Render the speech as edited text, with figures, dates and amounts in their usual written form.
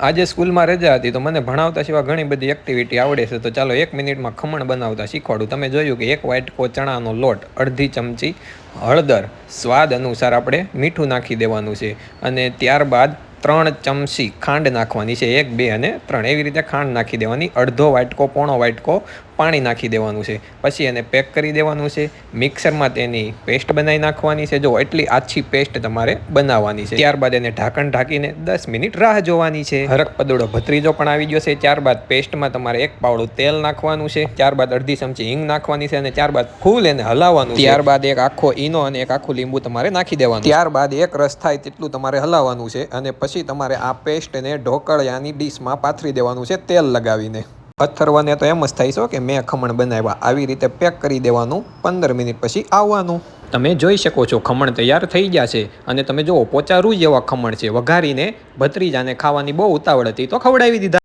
આજે સ્કૂલમાં રજા હતી તો મને ભણાવતા સિવાય ઘણી બધી એક્ટિવિટી આવડે છે. તો ચાલો 1 મિનિટમાં ખમણ બનાવતા શીખવાડું. તમે જોયું કે 1 વાટકો ચણાનો લોટ, અડધી ચમચી હળદર, સ્વાદ અનુસાર આપણે મીઠું નાખી દેવાનું છે અને ત્યારબાદ 3 ચમચી ખાંડ નાખવાની છે. 1, 2 અને 3 એવી રીતે ખાંડ નાખી દેવાની. અડધો વાટકો, પોણો વાટકો પાણી નાખી દેવાનું છે. પછી એને પેક કરી દેવાનું છે. મિક્સરમાં તેની પેસ્ટ બનાવી નાખવાની છે. જો એટલી આછી પેસ્ટ તમારે બનાવવાની છે. ત્યારબાદ એને ઢાંકણ ઢાંકીને 10 મિનિટ રાહ જોવાની છે. હરક પદોડો ભત્રીજો પણ આવી ગયો છે. ત્યારબાદ પેસ્ટમાં તમારે 1 પાવડું તેલ નાખવાનું છે. ત્યારબાદ અડધી ચમચી હિંગ નાખવાની છે અને ત્યારબાદ ફૂલ એને હલાવવાનું છે. ત્યારબાદ એક આખો ઈનો અને એક આખું લીંબુ તમારે નાખી દેવાનું. ત્યારબાદ એક રસ થાય તેટલું તમારે હલાવવાનું છે અને પછી તમારે આ પેસ્ટને ઢોકળિયાની ડીશમાં પાથરી દેવાનું છે તેલ લગાવીને. અથર્વને તો એમ જ થાય છે કે મેં ખમણ બનાવ્યા. આવી રીતે પેક કરી દેવાનું. 15 મિનિટ પછી આવવાનું. તમે જોઈ શકો છો ખમણ તૈયાર થઈ ગયા છે અને તમે જુઓ પોચા રૂ જેવા ખમણ છે. વઘારીને ભત્રીજાને ખાવાની બહુ ઉતાવળ હતી તો ખવડાવી દીધા.